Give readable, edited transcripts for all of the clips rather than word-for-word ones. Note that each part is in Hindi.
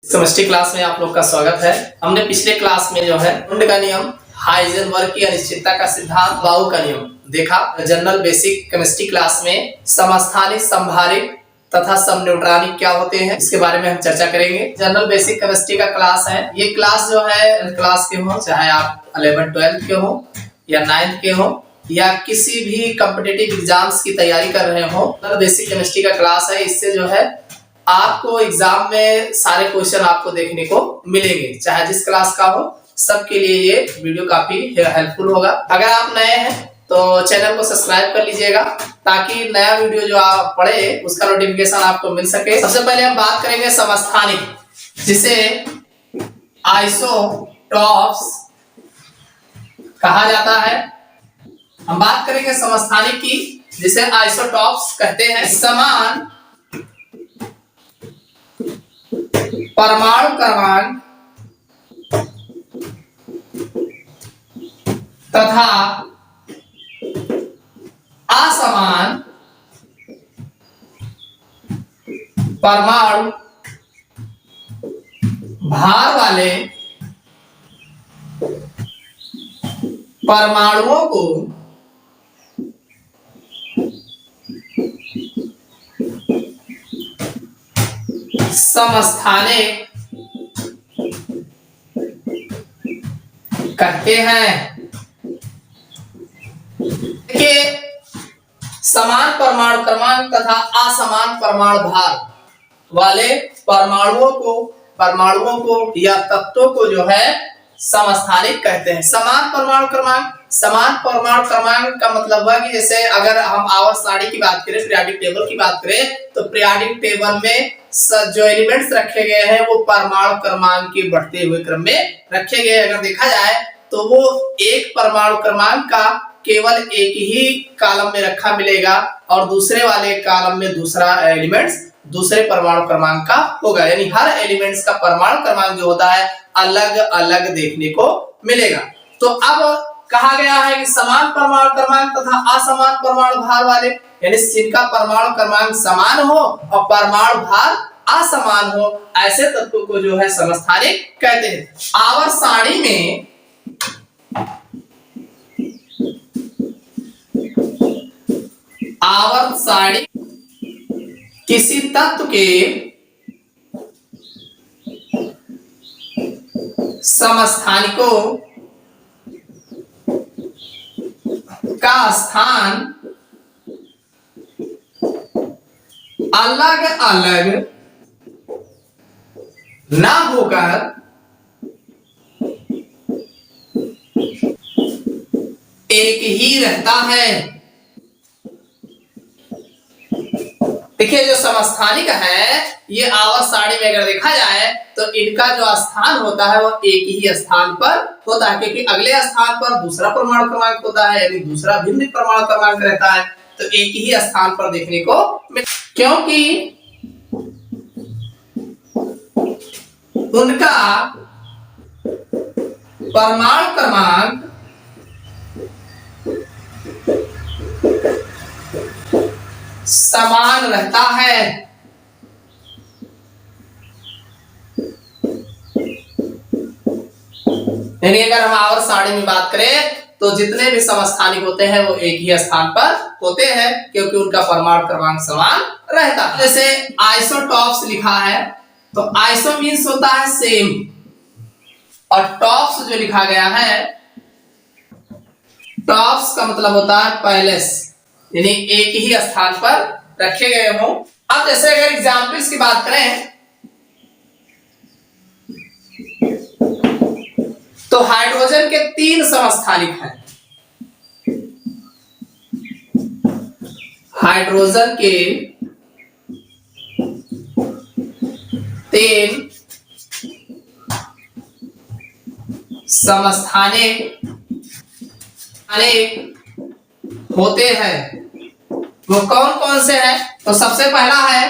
केमिस्ट्री क्लास में आप लोग का स्वागत है। हमने पिछले क्लास में जो है कुंड का नियम, हाइजेनबर्ग की अनिश्चितता का सिद्धांत, बाउ का नियम देखा। जनरल बेसिक केमिस्ट्री क्लास में समस्थानिक, संभारिक तथा समन्यूट्रॉनिक क्या होते हैं इसके बारे में हम चर्चा करेंगे। जनरल बेसिक केमिस्ट्री का क्लास है। ये क्लास जो है क्लास के हो, चाहे आप 11 12 के हो या 9th के हो या किसी भी कॉम्पिटिटिव एग्जाम्स की तैयारी कर रहे हो, जनरल बेसिक केमिस्ट्री का क्लास है। इससे जो है आपको एग्जाम में सारे क्वेश्चन आपको देखने को मिलेंगे, चाहे जिस क्लास का हो। सबके लिए ये वीडियो काफी हेल्पफुल होगा। अगर आप नए हैं तो चैनल को सब्सक्राइब कर लीजिएगा ताकि नया वीडियो जो आप पढ़े उसका नोटिफिकेशन आपको मिल सके। सबसे पहले हम बात करेंगे समस्थानिक, जिसे आइसोटॉप्स कहा जाता है। हम बात करेंगे समस्थानिक की, जिसे आइसोटॉप्स कहते हैं। समान परमाणु क्रमांक तथा असमान परमाणु भार वाले परमाणुओं को समस्थानिक कहते हैं। कि समान परमाणु क्रमांक तथा असमान परमाणु भार वाले परमाणुओं को या तत्वों को जो है समस्थानिक कहते हैं। समान परमाणु क्रमांक का मतलब है कि जैसे अगर हम आवर्त सारणी की बात करें, पीरियोडिक टेबल की बात करें, तो पीरियोडिक टेबल में जो एलिमेंट्स रखे गए हैं वो परमाणु क्रमांक के बढ़ते हुए क्रम में रखे गए। अगर देखा जाए तो वो एक परमाणु क्रमांक का केवल एक ही कॉलम में रखा मिलेगा और दूसरे वाले कॉलम में दूसरा एलिमेंट्स दूसरे परमाणु क्रमांक का होगा। यानी हर एलिमेंट्स का परमाणु क्रमांक जो होता है अलग अलग देखने को मिलेगा। तो अब कहा गया है कि समान परमाणु क्रमांक तथा असमान परमाणु भार वाले, यानी जिनका परमाणु क्रमांक समान हो और परमाणु भार असमान हो, ऐसे तत्वों को जो है समस्थानिक कहते हैं। आवर्त सारणी में किसी तत्व के समस्थानिकों का स्थान अलग अलग ना होकर एक ही रहता है। देखिए, जो समस्थानिक है ये आवर्त सारणी में अगर देखा जाए तो इनका जो स्थान होता है वो एक ही स्थान पर होता है, क्योंकि अगले स्थान पर दूसरा परमाणु क्रमांक होता है, यानी दूसरा भिन्न परमाणु क्रमांक रहता है, तो एक ही स्थान पर देखने को क्योंकि उनका परमाणु क्रमांक समान रहता है। यानी अगर हम आवर्त सारणी में बात करें तो जितने भी समस्थानिक होते हैं वो एक ही स्थान पर होते हैं, क्योंकि उनका परमाणु क्रमांक समान रहता है। जैसे आइसोटॉप्स लिखा है तो आइसो मीन्स होता है सेम और टॉप्स जो लिखा गया है, टॉप्स का मतलब होता है पैलेस, यानी एक ही स्थान पर रखे गए हों। अब जैसे अगर एग्जाम्पल्स की बात करें तो हाइड्रोजन के 3 समस्थानिक हैं। हाइड्रोजन के 3 समस्थानिक होते हैं। वो कौन कौन से हैं? तो सबसे पहला है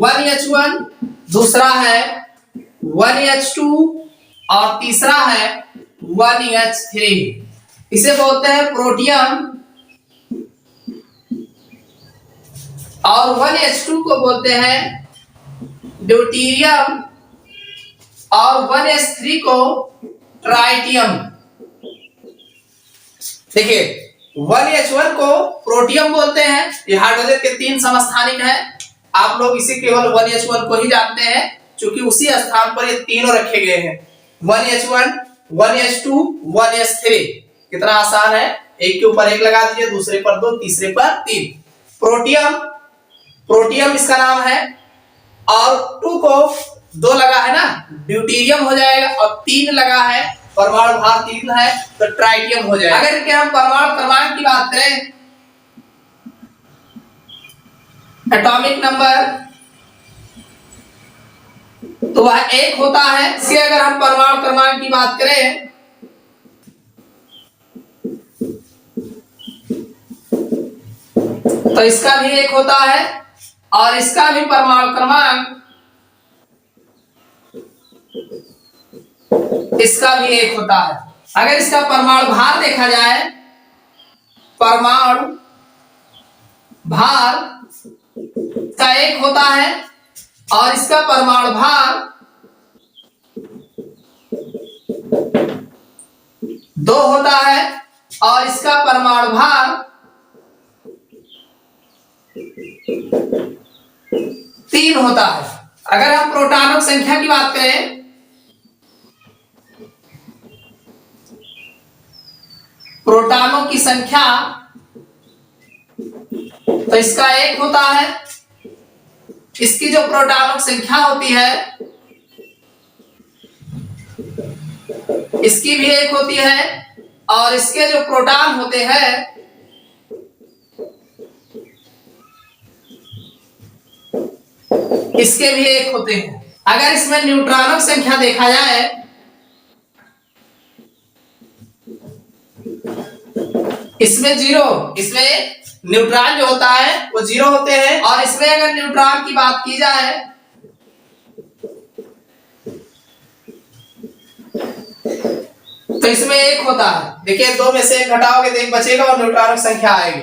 1H1, दूसरा है 1H2 और तीसरा है 1H3। इसे बोलते हैं प्रोटियम और 1H2 को बोलते हैं ड्यूटीरियम और 1s3 को ट्राइटियम। देखिए 1H1 को प्रोटियम बोलते हैं, ये हाइड्रोजन के 3 समस्थानिक हैं। आप लोग इसी केवल 1H1 को ही जानते हैं क्योंकि उसी स्थान पर ये तीनों रखे गए हैं, 1H1, 1H2, 1S3। कितना आसान है, एक के ऊपर एक लगा दीजिए, दूसरे पर 2, तीसरे पर 3। प्रोटियम, प्रोटियम इसका नाम है, और 2 को 2 लगा है ना, ड्यूटीरियम हो जाएगा, और 3 लगा है, परमाणु भार 3 है तो ट्राइटियम हो जाएगा। अगर इनके हम परमाणु क्रमांक की बात करें, एटॉमिक नंबर, तो वह 1 होता है। इसके अगर हम परमाणु क्रमांक की बात करें तो इसका भी 1 होता है, और इसका भी परमाणु क्रमांक, इसका भी 1 होता है। अगर इसका परमाणु भार देखा जाए, परमाणु भार का 1 होता है, और इसका परमाणु भार 2 होता है, और इसका परमाणु भार 3 होता है। अगर हम प्रोटॉनों की संख्या की बात करें, प्रोटॉनों की संख्या, तो इसका 1 होता है, इसकी जो प्रोटॉनों की संख्या होती है इसकी भी 1 होती है, और इसके जो प्रोटॉन होते हैं इसके भी 1 होते हैं। अगर इसमें न्यूट्रॉनों की संख्या देखा जाए, इसमें 0, इसमें न्यूट्रॉन जो होता है वो 0 होते हैं, और इसमें अगर न्यूट्रॉन की बात की जाए तो इसमें 1 होता है। देखिए 2 में से 1 घटाओगे तो 1 बचेगा और न्यूट्रॉनों की संख्या आएगी।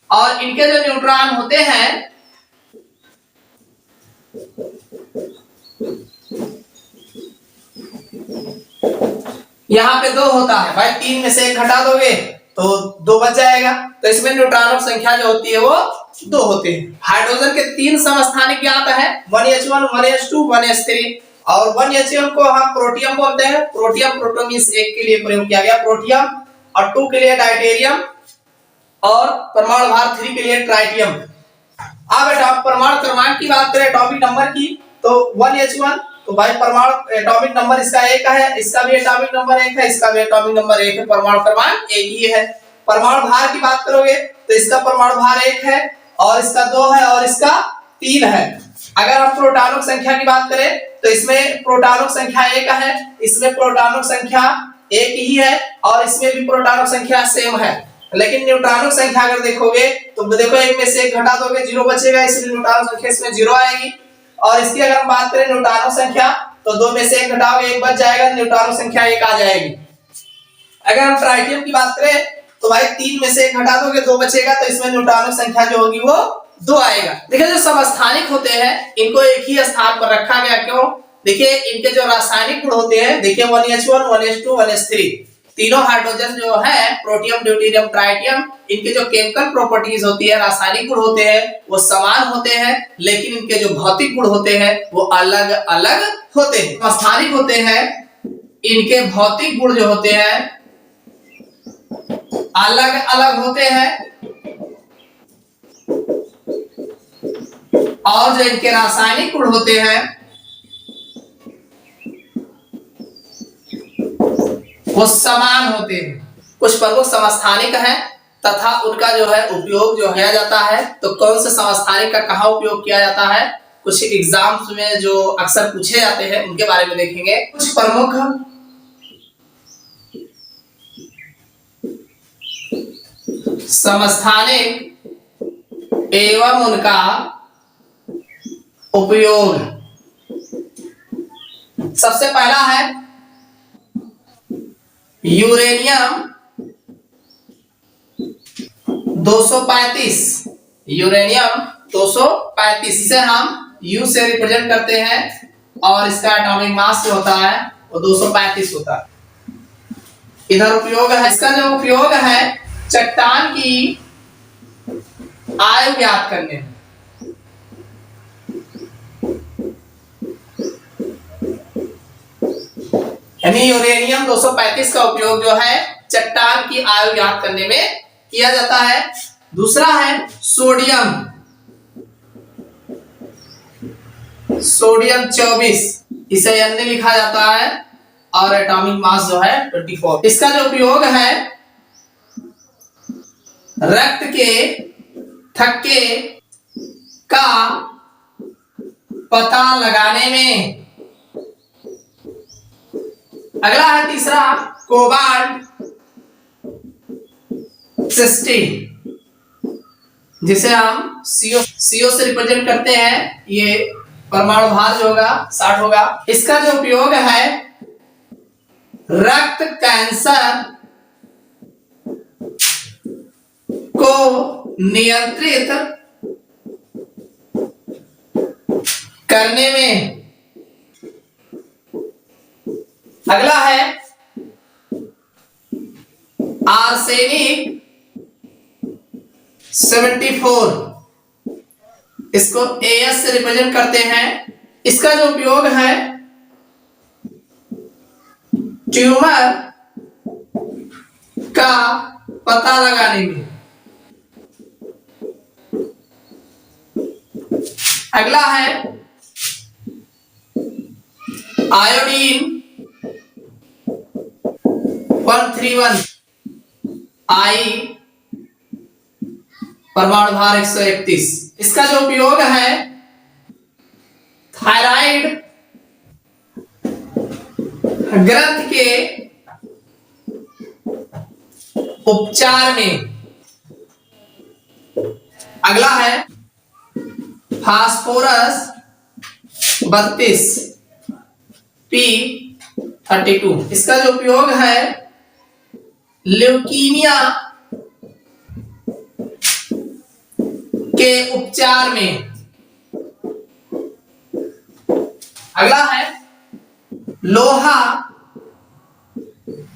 और इनके जो न्यूट्रॉन होते हैं यहाँ पे 2 होता है भाई, 3 में से 1 घटा दोगे तो 2 बच जाएगा, तो इसमें न्यूट्रॉनों की संख्या जो होती है वो 2 होते हैं। हाइड्रोजन के 3 समस्थानिक ज्ञात है, 1H1, 1H2, 1S3, और 1H1 को हम प्रोटियम बोलते हैं। प्रोटियम, प्रोटो मींस 1 के लिए प्रयोग किया गया प्रोटियम, और 2 के लिए डायटेरियम, और परमाणु भार 3 के लिए ट्राइटियम। अब परमाणु क्रमांक की बात करें, एटॉमिक नंबर की, तो 1H1, तो भाई परमाणु एटॉमिक नंबर इसका 1 है, इसका भी एटॉमिक नंबर 1 है, इसका भी एटॉमिक नंबर 1 है, परमाणु क्रमांक 1 ही है। परमाणु भार की बात करोगे तो इसका परमाणु भार 1 है, और इसका 2 है, और इसका 3 है। अगर हम प्रोटॉनों की संख्या की बात करें तो इसमें प्रोटॉनों की संख्या 1 है, इसमें प्रोटॉनों की संख्या 1 ही है, और इसमें भी प्रोटॉनों की संख्या सेम है। लेकिन न्यूट्रॉनों की संख्या अगर देखोगे तो देखो 1 में से 1 घटा दोगे 0 बचेगा, इसलिए न्यूट्रॉनों की संख्या इसमें 0 आएगी। और इसकी अगर हम बात करें न्यूट्रॉनों की संख्या, तो 2 में से 1 घटाओगे 1 बच जाएगा, न्यूट्रॉनों की संख्या 1 आ जाएगी। अगर हम ट्राइटियम की बात करें तो भाई 3 में से 1 घटा दोगे 2 बचेगा, तो इसमें न्यूट्रॉनों की संख्या जो होगी वो 2 आएगा। देखिए जो समस्थानिक होते हैं इनको एक ही स्थान पर रखा गया, क्यों? देखिए इनके जो रासायनिक गुण होते हैं, देखिए 1H1, 1H2, 1S3, तीनों हाइड्रोजन जो है प्रोटियम, ड्यूटेरियम, ट्राइटियम, इनके जो केमिकल प्रॉपर्टीज होती है, रासायनिक गुण होते हैं वो समान होते हैं, लेकिन इनके जो भौतिक गुण होते हैं वो अलग अलग होते हैं। समस्थानिक होते हैं, इनके भौतिक गुण जो होते हैं अलग अलग होते हैं, और जो इनके रासायनिक गुण होते हैं वो समान होते हैं। कुछ प्रमुख समस्थानिक हैं तथा उनका जो है उपयोग जो किया जाता है, तो कौन से समस्थानिक का कहाँ उपयोग किया जाता है, कुछ एग्जाम्स में जो अक्सर पूछे जाते हैं उनके बारे में देखेंगे। कुछ प्रमुख समस्थानिक एवं उनका उपयोग। सबसे पहला है यूरेनियम 235, यूरेनियम 235, इसे हम U से रिप्रेजेंट करते हैं, और इसका एटॉमिक मास जो होता है वो 235 होता है। इधर उपयोग है, इसका जो उपयोग है चट्टान की आयु ज्ञात करने में। यानी यूरेनियम 235 का उपयोग जो है चट्टान की आयु ज्ञात करने में किया जाता है। दूसरा है सोडियम, सोडियम 24, इसे N लिखा जाता है और एटॉमिक मास जो है 24। इसका जो उपयोग है रक्त के थक्के का पता लगाने में। अगला है तीसरा कोबाल्ट 60, जिसे हम CO से रिप्रेजेंट करते हैं। ये परमाणु भार जो होगा 60 होगा। इसका जो उपयोग है रक्त कैंसर को नियंत्रित करने में। अगला है आर्सेनिक 74, इसको AS से रिप्रेजेंट करते हैं। इसका जो उपयोग है ट्यूमर का पता लगाने में। अगला है आयोडीन 131, आई परमाणु भार 131। इसका जो उपयोग है थायराइड ग्रंथ के उपचार में। अगला है फास्फोरस 32, P32। इसका जो उपयोग है ल्यूकीमिया के उपचार में। अगला है लोहा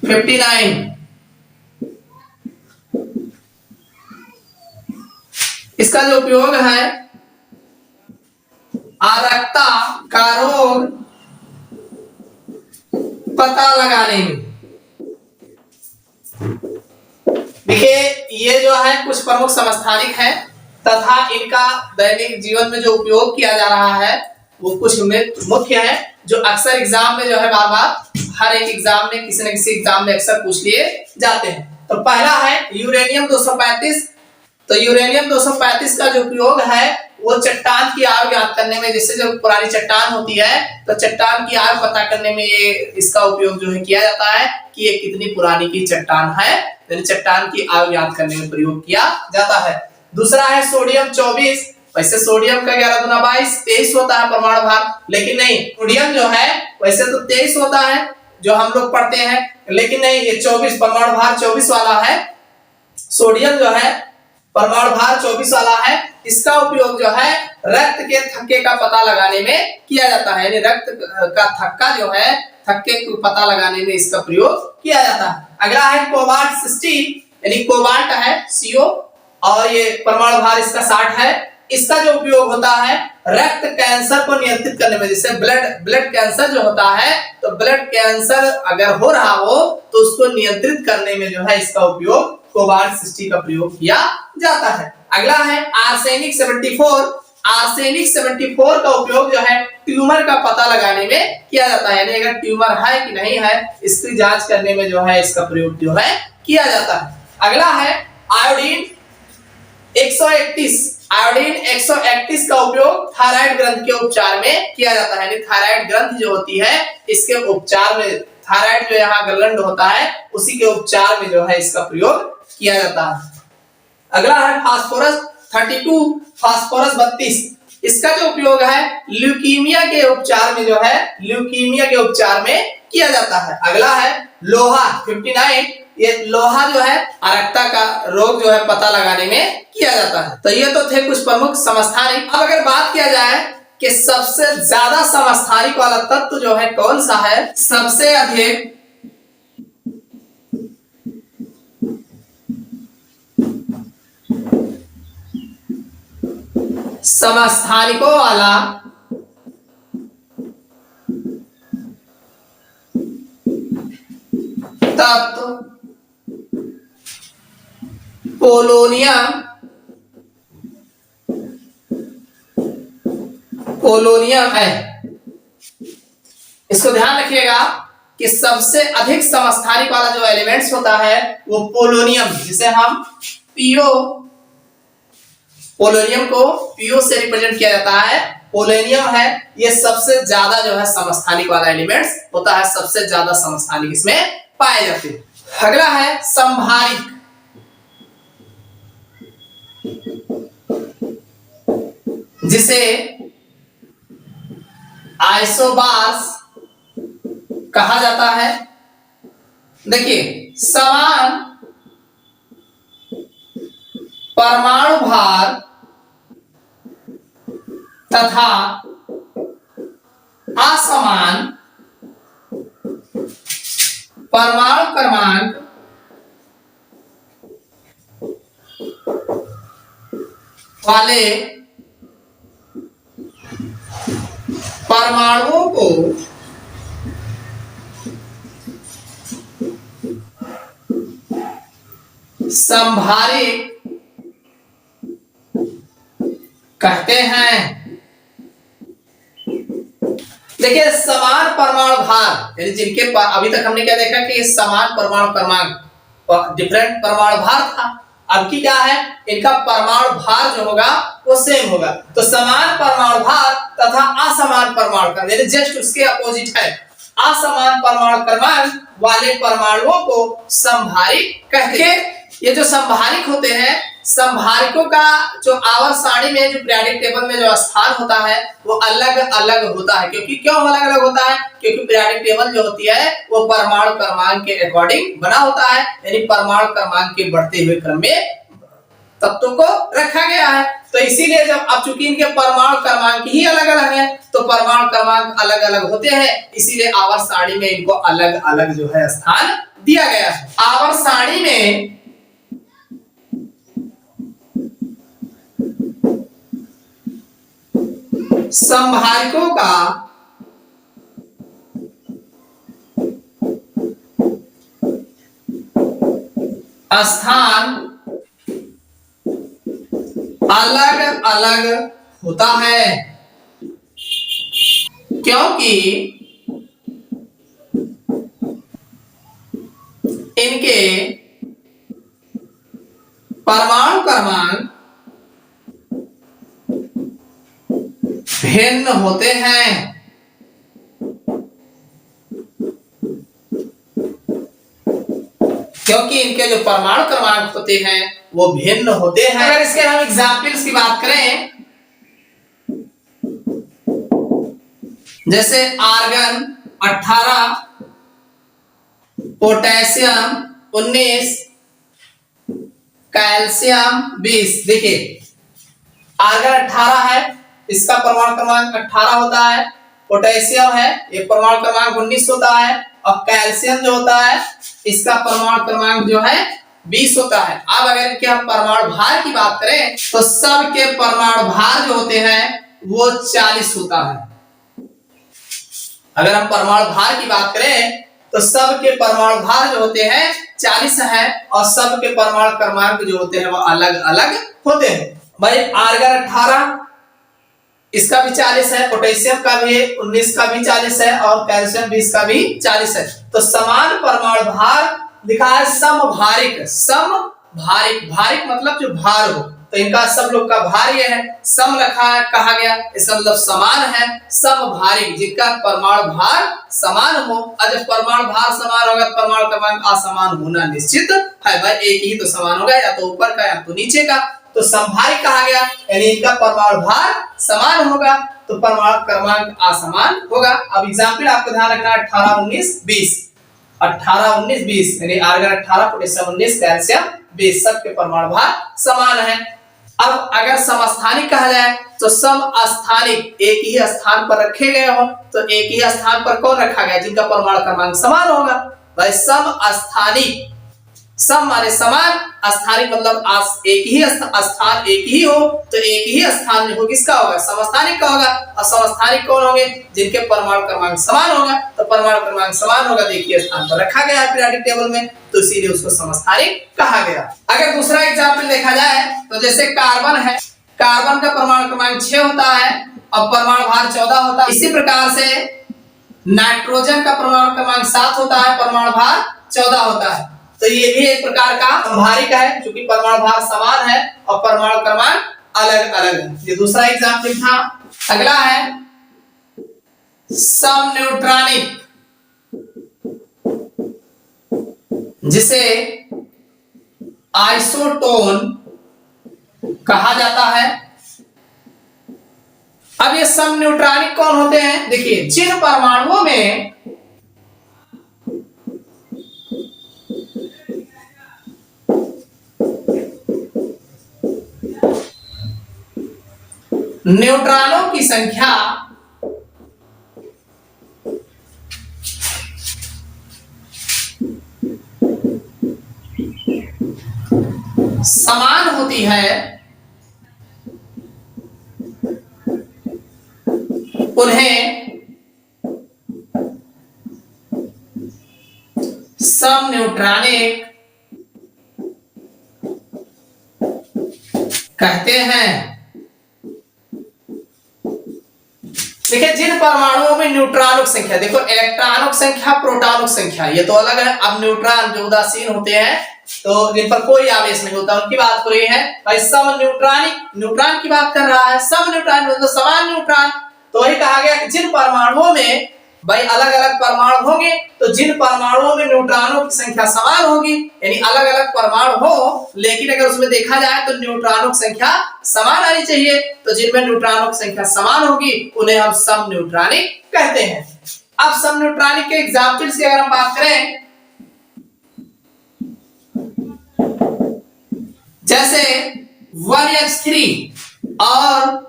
59, इसका जो उपयोग है आरक्ता का रोग पता लगाने में। देखिए ये जो है कुछ प्रमुख समस्थानिक है तथा इनका दैनिक जीवन में जो उपयोग किया जा रहा है वो कुछ मुख्य है जो अक्सर एग्जाम में जो है बार बार हर एक एग्जाम में किसी न किसी एग्जाम में अक्सर पूछ लिए जाते हैं। तो पहला है यूरेनियम 235। तो यूरेनियम 235 का जो उपयोग है वो चट्टान की आयु ज्ञात करने में, जिससे जो पुरानी चट्टान होती है तो चट्टान की आयु पता करने में ये इसका उपयोग जो है किया जाता है कि ये कितनी पुरानी की चट्टान है, यानी चट्टान की आयु ज्ञात करने में प्रयोग किया जाता है। दूसरा है सोडियम 24। वैसे सोडियम का 11 गुना 22 23 होता है परमाणु भार, लेकिन नहीं सोडियम जो है वैसे तो 23 होता है जो हम लोग पढ़ते हैं, लेकिन नहीं ये 24 परमाणु भार 24 वाला है। सोडियम जो है परमाणु भार 24 वाला है। इसका उपयोग जो है रक्त के थक्के का पता लगाने में किया जाता है, यानी रक्त का थक्का जो है थक्के को पता लगाने में इसका प्रयोग किया जाता है। अगला है कोबाल्ट 60, यानी कोबाल्ट है CO और ये परमाणु भार इसका 60 है। इसका जो उपयोग होता है रक्त कैंसर को नियंत्रित करने में। जैसे ब्लड कैंसर जो होता है तो ब्लड कैंसर अगर हो रहा हो तो उसको नियंत्रित करने में जो है इसका उपयोग कोबाल्ट 60 का प्रयोग किया जाता है। अगला है आर्सेनिक 74। आर्सेनिक 74 का उपयोग जो है ट्यूमर का पता लगाने में किया जाता है, यानी अगर ट्यूमर है कि नहीं है इसकी जांच करने में जो है इसका प्रयोग जो है किया जाता है। अगला है आयोडीन 131। आयोडीन 131 का उपयोग थायराइड ग्रंथ के उपचार में किया जाता है, यानी थायराइड ग्रंथ जो होती है इसके उपचार में, थायराइड जो यहाँ गलगंड होता है उसी के उपचार में जो है इसका प्रयोग किया जाता है। अगला है फास्फोरस 32, फास्फोरस 32। इसका जो उपयोग है ल्यूकीमिया के उपचार में जो है ल्यूकीमिया के उपचार में किया जाता है। अगला है लोहा 59। ये लोहा जो है अरक्ता का रोग जो है पता लगाने में किया जाता है। तो ये तो थे कुछ प्रमुख समस्थानिक। अब अगर बात किया जाए कि सबसे ज्यादा समस्थानिक वाला तत्व जो है कौन सा है? सबसे अधिक समस्थानिकों वाला तत्व पोलोनियम है। इसको ध्यान रखिएगा कि सबसे अधिक समस्थानिक वाला जो एलिमेंट्स होता है वो पोलोनियम, जिसे हम पीओ, पोलोनियम को पीओ से रिप्रेजेंट किया जाता है, पोलोनियम है, ये सबसे ज्यादा जो है समस्थानिक वाला एलिमेंट्स होता है, सबसे ज्यादा समस्थानिक इसमें पाए जाते हैं। अगला है संभारिक, जिसे आइसोबार्स कहा जाता है। देखिए, समान परमाणु भार तथा असमान परमाणु क्रमांक वाले परमाणुओं को संभारिक कहते हैं। देखिए, समान परमाणु भार, यानी जिनके अभी तक हमने क्या देखा कि समान परमाणु क्रमांक, डिफरेंट परमाणु भार था, अब की क्या है, इनका परमाणु भार जो होगा वो सेम होगा। तो समान परमाणु भार तथा असमान परमाणु क्रमांक, यानी जस्ट उसके अपोजिट है, असमान परमाणु क्रमांक वाले परमाणुओं को संभारिक कहते हैं। ये जो संभारिक होते हैं, संभारिकों का जो आवर्त सारणी में, जो पीरियोडिक टेबल में जो स्थान होता है वो अलग अलग होता है। क्योंकि क्यों अलग अलग होता है? क्योंकि पीरियोडिक टेबल जो होती है वो परमाणु क्रमांक के अकॉर्डिंग बना होता है, यानी परमाणु क्रमांक के बढ़ते हुए क्रम में तत्वों को रखा गया है। तो इसीलिए जब अब चूंकि इनके परमाणु क्रमांक ही अलग अलग है, तो परमाणु क्रमांक अलग अलग होते हैं, इसीलिए आवर्त सारणी में इनको अलग अलग जो है स्थान दिया गया है। आवर्त सारणी में संभारिकों का स्थान अलग अलग होता है, क्योंकि इनके परमाणु क्रमांक भिन्न होते हैं। क्योंकि इनके जो परमाणु क्रमांक होते हैं वो भिन्न होते हैं। अगर इसके हम एग्जाम्पल्स की बात करें, जैसे आर्गन 18, पोटेशियम 19, कैल्शियम 20। देखिए, आर्गन 18 है, इसका परमाणु क्रमांक 18 होता है, पोटेशियम है, ये परमाणु क्रमांक 19 होता है, और कैल्शियम जो होता है इसका परमाणु क्रमांक जो है 20 होता है। अब अगर इनके हम परमाणु भार की बात करें तो सब के परमाणु भार जो होते हैं वो 40 होता है। अगर हम परमाणु भार की बात करें तो सब के परमाणु भार जो होते हैं 40 है, और सब के परमाणु क्रमांक जो होते हैं वो अलग अलग होते हैं। भाई, आर्गन 18 इसका भी 40 है, पोटेशियम का भी 19 का भी 40 है, और कैल्शियम 20 का भी 40 है। तो समान परमाणु भार लिखा है समभारिक। समभारिक, भारिक मतलब जो भार हो, तो इनका सब लोग का भार ये है, सम रखा है, कहा गया, इसका मतलब समान है। समभारिक, जिनका परमाणु भार समान हो, और जब परमाणु भार समान होगा तो परमाणु क्रमांक असमान होना निश्चित है। भाई, एक ही तो समान होगा, या तो ऊपर का या तो नीचे का, तो संभारिक कहा गया, यानी इनका परमाणु भार समान होगा तो परमाणु क्रमांक असमान होगा। अब एग्जाम्पल आपको ध्यान रखना है, 18, 19, 20, 18, 19, 20, यानी आर्गन 18, पोटेशियम 19, कैल्शियम 20, सबके परमाणु भार समान है। अब अगर समस्थानिक कहा जाए तो समस्थानिक एक ही स्थान पर रखे गए हो, तो एक ही स्थान पर कौन रखा गया जिनका परमाणु क्रमांक समान होगा। भाई समस्थानिक, सम माने समान, स्थानिक मतलब एक ही स्थान एक ही हो, तो एक ही स्थान में हो किसका होगा, समस्थानिक का होगा। और समस्थानिक कौन होंगे, जिनके परमाणु क्रमांक समान होगा। तो परमाणु क्रमांक समान होगा तो एक ही स्थान पर रखा गया है पीरियोडिक टेबल में, तो इसीलिए उसको समस्थानिक कहा गया। अगर दूसरा एग्जाम्पल देखा जाए तो जैसे कार्बन है, कार्बन का परमाणु क्रमांक 6 होता है और परमाणु भार 14 होता है। इसी प्रकार से नाइट्रोजन का परमाणु क्रमांक 7 होता है, परमाणु भार 14 होता है। तो ये भी एक प्रकार का समभारिक है, क्योंकि परमाणु भार समान है और परमाणु क्रमांक अलग अलग है। ये दूसरा एग्जाम्पल था। अगला है समन्यूट्रॉनिक, जिसे आइसोटोन कहा जाता है। अब ये समन्यूट्रॉनिक कौन होते हैं, देखिए जिन परमाणुओं में न्यूट्रॉनों की संख्या समान होती है, उन्हें समन्यूट्रॉनिक कहते हैं। देखिए जिन परमाणुओं में न्यूट्रॉनिक संख्या, देखो इलेक्ट्रॉनिक संख्या प्रोटॉनिक संख्या ये तो अलग है। अब न्यूट्रॉन जो उदासीन होते हैं, तो जिन पर कोई आवेश नहीं होता, उनकी बात हो रही है। भाई समन्यूट्रॉनिक, न्यूट्रॉन की बात कर रहा है, समन्यूट्रॉन मतलब समान न्यूट्रॉन। तो वही कहा गया कि जिन परमाणुओं में भाई अलग अलग परमाणु होंगे, तो जिन परमाणुओं में न्यूट्रॉनों की संख्या समान होगी, यानी अलग अलग परमाणु हो, लेकिन अगर उसमें देखा जाए तो न्यूट्रॉनों की संख्या समान आनी चाहिए, तो जिनमें न्यूट्रॉनों की संख्या समान होगी उन्हें हम समन्यूट्रॉनिक कहते हैं। अब समन्यूट्रॉनिक के एग्जाम्पल से अगर हम बात करें, जैसे 1H3 और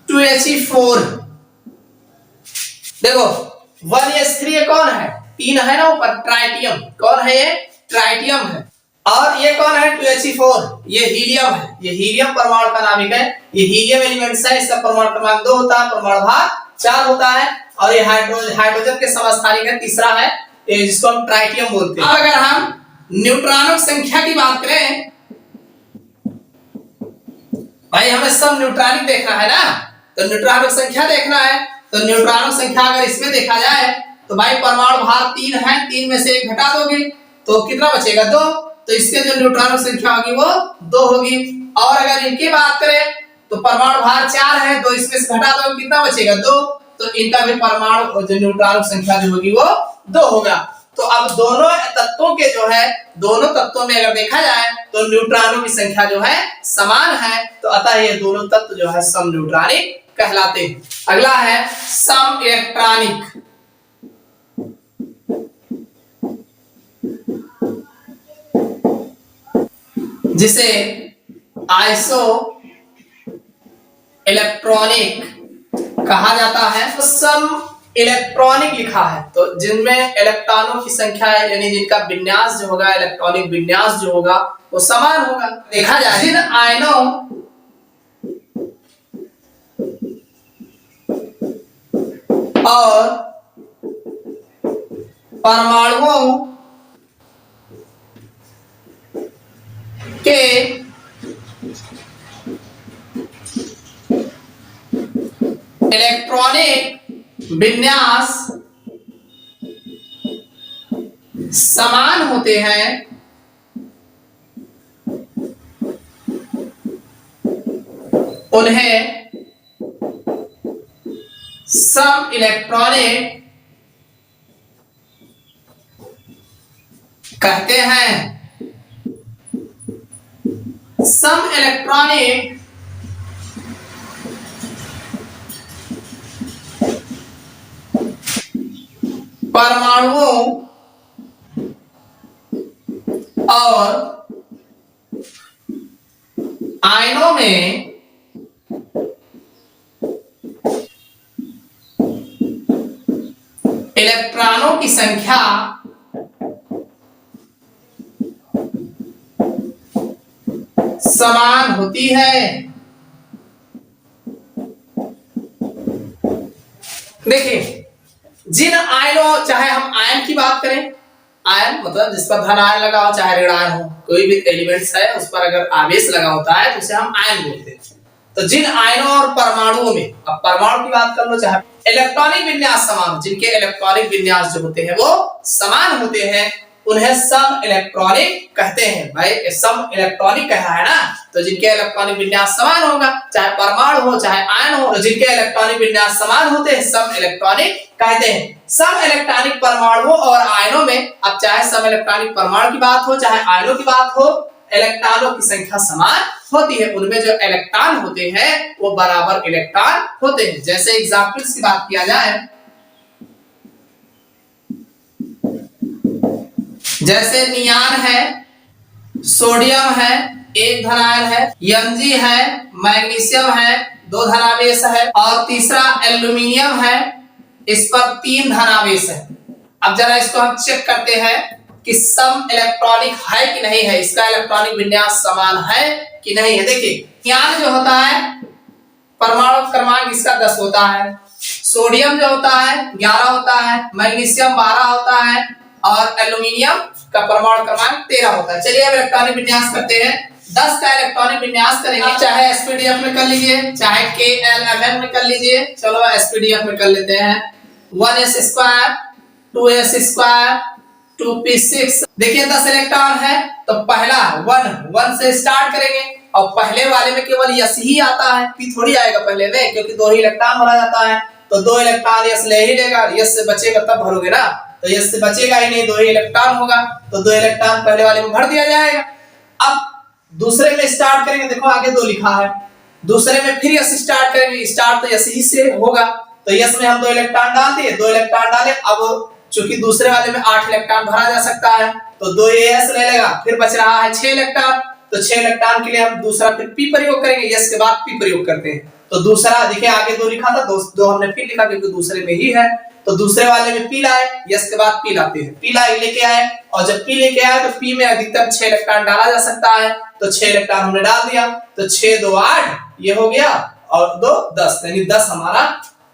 2He4। देखो 1H3 कौन है, 3 है ना ऊपर, ट्राइटियम। कौन है ये, ट्राइटियम है। और ये कौन है, 2He4, ये हीलियम है। ये हीलियम परमाणु का नामिक है। ये हीलियम एलिमेंट्स है, इसका परमाणु क्रमांक 2 होता है, परमाणु भार 4 होता है। और ये हाइड्रोजन के समस्थानिक है, तीसरा है, जिसको हम ट्राइटियम बोलते हैं। अब अगर हम न्यूट्रॉनों की संख्या की बात करें, भाई हमें सब न्यूट्रॉनिक देखना है ना, तो न्यूट्रॉनों की संख्या देखना है। तो न्यूट्रॉनों की संख्या अगर इसमें देखा जाए तो भाई परमाणु भार 3 है, 3 में से 1 घटा दोगे तो कितना बचेगा, 2। तो इसके जो न्यूट्रॉनों की संख्या होगी वो 2 होगी। और अगर इनकी बात करें तो परमाणु भार 4 है, 2 इसमें से घटा दोगे कितना बचेगा, 2। तो इनका भी परमाणु जो न्यूट्रॉनों की संख्या जो होगी वो 2 होगा। तो अब दोनों तत्वों के जो है, दोनों तत्वों में अगर देखा जाए तो न्यूट्रॉनों की संख्या जो है समान है, तो अतः ये दोनों तत्व जो है समन्यूट्रॉनिक कहलाते हैं। अगला है सम इलेक्ट्रॉनिक, जिसे आइसो इलेक्ट्रॉनिक कहा जाता है। तो सम इलेक्ट्रॉनिक लिखा है, तो जिनमें इलेक्ट्रॉनों की संख्या है, यानी जिनका विन्यास जो होगा, इलेक्ट्रॉनिक विन्यास जो होगा वो समान होगा। देखा जाए जिन आयनों और परमाणुओं के इलेक्ट्रॉनिक विन्यास समान होते हैं, उन्हें सम इलेक्ट्रॉनिक कहते हैं। सम इलेक्ट्रॉनिक परमाणुओं और आयनों में इलेक्ट्रॉनों की संख्या समान होती है। देखिए, जिन आयनों, चाहे हम आयन की बात करें, आयन मतलब जिस पर धन आयन लगा हो चाहे ऋण आयन हो, कोई भी एलिमेंट्स है उस पर अगर आवेश लगा होता है तो उसे हम आयन बोलते हैं। तो जिन आयनों और परमाणुओं में, अब परमाणु की बात कर लो, चाहे इलेक्ट्रॉनिक विन्यास समान, जिनके इलेक्ट्रॉनिक विन्यास जो होते हैं वो समान होते हैं, उन्हें सम इलेक्ट्रॉनिक कहते हैं। भाई सम इलेक्ट्रॉनिक कहा है ना, तो जिनके इलेक्ट्रॉनिक विन्यास समान होगा, चाहे परमाणु हो चाहे आयन हो, तो जिनके इलेक्ट्रॉनिक विन्यास समान होते हैं सम इलेक्ट्रॉनिक कहते हैं। सम इलेक्ट्रॉनिक परमाणुओं और आयनों में, अब चाहे सम इलेक्ट्रॉनिक परमाणु की बात हो चाहे आयनों की बात हो, इलेक्ट्रॉनों की संख्या समान होती है। उनमें जो इलेक्ट्रॉन होते हैं वो बराबर इलेक्ट्रॉन होते हैं। जैसे एग्जांपल्स की बात किया जाए, जैसे नियान है, सोडियम है, एक धनायन है, Mg है, मैग्नीशियम है, दो धनावेश है, और तीसरा एल्यूमिनियम है, इस पर तीन धनावेश है। अब जरा इसको हम चेक करते हैं कि सम इलेक्ट्रॉनिक है कि नहीं है, इसका इलेक्ट्रॉनिक विन्यास समान है कि नहीं है। देखिए, नियान जो होता है परमाणु क्रमांक इसका 10 होता है, सोडियम जो होता है 11 होता है, मैग्नीशियम 12 होता है, और एल्यूमिनियम का परमाणु क्रमांक 13 होता है। चलिए अब इलेक्ट्रॉनिक विन्यास करते हैं। 10 का इलेक्ट्रॉनिक विन्यास करेंगे, चाहे एसपीडीएफ में कर लीजिए चाहे केएलएमएन में कर लीजिए। चलो एसपीडीएफ में कर लेते हैं। 1s², 2s², 2p6। देखिए 10 इलेक्ट्रॉन है तो पहला 1 से स्टार्ट करेंगे, और पहले वाले में केवल यस ही आता है, पी थोड़ी आएगा पहले में, क्योंकि 2 ही इलेक्ट्रॉन भरा जाता है। तो 2 इलेक्ट्रॉन यस ले ही लेगा, यस से बचेगा तब भरोगे ना, तो यस से बचेगा ही नहीं, 2 ही इलेक्ट्रॉन होगा, तो 2 इलेक्ट्रॉन पहले वाले में भर दिया जाएगा। अब दूसरे में स्टार्ट करेंगे, देखो आगे 2 लिखा है, दूसरे में फिर यस स्टार्ट करेंगे, स्टार्ट तो यस ही से होगा, तो यस में हम 2 इलेक्ट्रॉन डाल दिए, 2 इलेक्ट्रॉन डाले। अब चूंकि दूसरे वाले में 8 इलेक्ट्रॉन भरा जा सकता है तो 2 यस ले लेगा, फिर बच रहा है 6 इलेक्ट्रॉन, तो 6 इलेक्ट्रॉन के लिए हम दूसरा फिर पी प्रयोग करेंगे, यस के बाद पी प्रयोग करते हैं। तो दूसरा देखिए आगे 2 लिखा था, 2 हमने फिर लिखा क्योंकि दूसरे में ही है, तो दूसरे वाले में पी लाए, यस के बाद पी लाते हैं, पी लाए लेके आए, और जब पी लेके आए तो पी में अधिकतम 6 इलेक्ट्रॉन डाला जा सकता है, तो 6 इलेक्ट्रॉन हमने डाल दिया, तो 6 2 8 ये हो गया, और 2 10, यानी 10 हमारा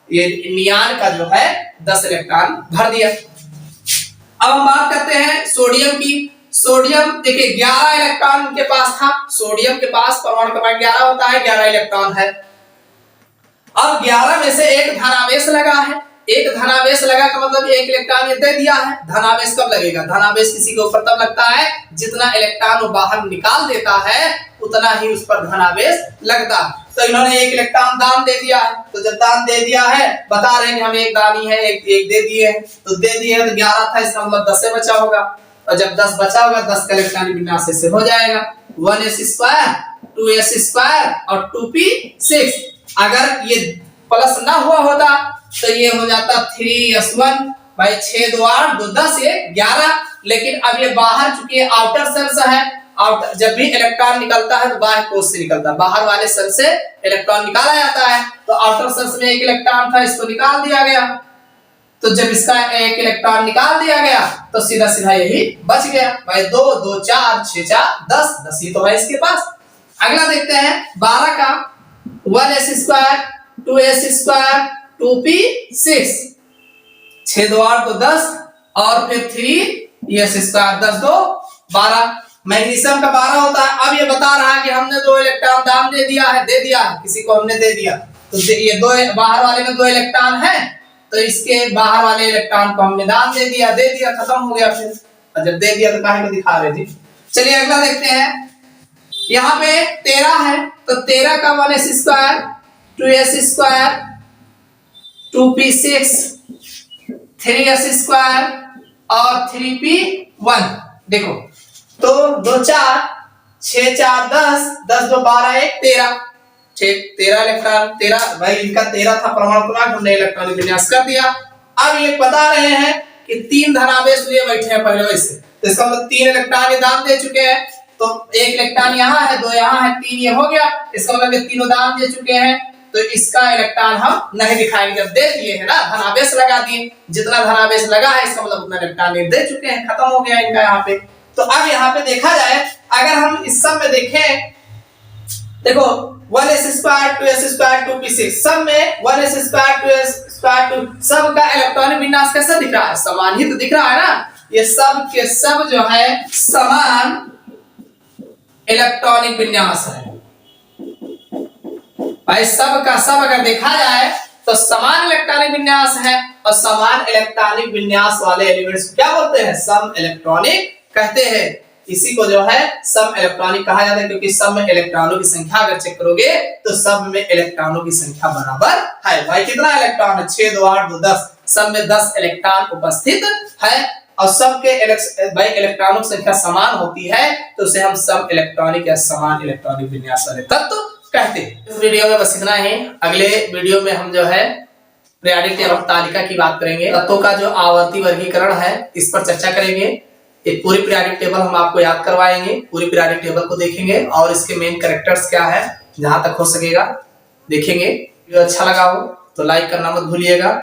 ये नियान का जो है 10 इलेक्ट्रॉन भर दिया। अब हम बात करते हैं सोडियम की। सोडियम देखिए 11 इलेक्ट्रॉन के पास था, सोडियम के पास परमाणु क्रमांक 11 होता है, 11 इलेक्ट्रॉन है। अब 11 में से एक धनावेश लगा है, एक धनावेश लगा का मतलब एक इलेक्ट्रॉन ये दे दिया है। धनावेश कब लगेगा? धनावेश किसी के ऊपर तब लगता है जितना इलेक्ट्रॉन वो बाहर निकाल देता है उतना ही उस पर धनावेश लगता है। तो इन्होंने एक इलेक्ट्रॉन दान दे दिया है, तो जब दान दे दिया है, बता रहे हैं हम एक दानी है, एक दे दिए हैं, तो दे दिए तो 11 था, इसका मतलब 10 से बचा होगा, और जब 10 बचा होगा 10 का इलेक्ट्रॉन विन्यास से हो जाएगा 1s², 2s² और 2p6। अगर ये प्लस ना हुआ होता तो ये हो जाता 3s1 भाई 6 2 8 2 10 ये 11। लेकिन अब ये बाहर चूंकि आउटर सेल से है, आउटर जब भी इलेक्ट्रॉन निकलता है तो बाहर कोष से निकलता है, बाहर वाले सेल से इलेक्ट्रॉन निकाला जाता है, तो आउटर सेल में एक इलेक्ट्रॉन था, इसको निकाल दिया गया, तो जब इसका एक इलेक्ट्रॉन निकाल दिया गया तो सीधा सीधा यही बच गया भाई 2 2 4 6 4 10 10 ही तो है इसके पास। अगला देखते हैं 12 का 1s², 2s², 2p6, 6 2 8 2 10 और फिर 3s² 10 2 12। मैग्नीशियम का 12 होता है। अब ये बता रहा है कि हमने 2 इलेक्ट्रॉन दान दे दिया है, किसी को हमने दे दिया, तो ये 2 बाहर वाले में 2 इलेक्ट्रॉन है, तो इसके बाहर वाले इलेक्ट्रॉन को हमने दान दे दिया, खत्म हो गया। फिर जब दे दिया तो काहे को दिखा रहे जी। चलिए अगला देखते हैं, यहाँ पे 13 है, तो 13 का 1s², 2s², 2p6, 3s² और 3p1। देखो तो 2 4 6 4 10 10 2 12 1 13, 13 इलेक्ट्रॉन 13 भाई इनका 13 था परमाणु क्रमांक, हमने इलेक्ट्रॉन विन्यास कर दिया। अब ये बता रहे हैं कि 3 धनावेश लिए बैठे हैं पहले वैसे, तो इसका मतलब 3 इलेक्ट्रॉन ये दान दे चुके हैं, तो एक इलेक्ट्रॉन यहाँ है, 2 यहाँ है, 3 ये हो गया, इसका मतलब ये तीनों दान दे चुके हैं, तो इसका इलेक्ट्रॉन हम नहीं दिखाएंगे। जब दे दिए है ना, धनावेश लगा दिए, जितना धनावेश लगा है इसका मतलब उतना इलेक्ट्रॉन दे चुके हैं, खत्म हो गया इनका यहाँ पे। तो अब यहाँ पे देखा जाए, अगर हम इस सब में देखें, देखो 1s² 2s² 2p6 सब में 1s² 2s² 2 सब का इलेक्ट्रॉनिक विन्यास कैसा दिख रहा है? समान ही तो दिख रहा है ना। ये सब के सब जो है समान इलेक्ट्रॉनिक विन्यास है भाई, सब का सब अगर देखा जाए तो समान इलेक्ट्रॉनिक विन्यास है, और समान इलेक्ट्रॉनिक विन्यास वाले एलिमेंट्स क्या बोलते हैं? सम इलेक्ट्रॉनिक कहते हैं। इसी को जो है सम इलेक्ट्रॉनिक कहा जाता है, क्योंकि सब में इलेक्ट्रॉनों की संख्या अगर चेक करोगे तो सब में इलेक्ट्रॉनों की संख्या बराबर है। भाई कितना इलेक्ट्रॉन है? 6 2 8 2 10, सब में 10 इलेक्ट्रॉन उपस्थित है, और सबके भाई इलेक्ट्रॉनों की संख्या समान होती है, तो उसे हम सम इलेक्ट्रॉनिक या समान इलेक्ट्रॉनिक विन्यास वाले तत्व कहते हैं। इस वीडियो में बस इतना ही। अगले वीडियो में हम जो है पीरियोडिक टेबल तालिका की बात करेंगे, तत्वों का जो आवर्ती वर्गीकरण है इस पर चर्चा करेंगे। एक पूरी पीरियोडिक टेबल हम आपको याद करवाएंगे, पूरी पीरियोडिक टेबल को देखेंगे और इसके मेन कैरेक्टर्स क्या है, जहां तक हो सकेगा देखेंगे। वीडियो अच्छा लगा हो तो लाइक करना मत भूलिएगा।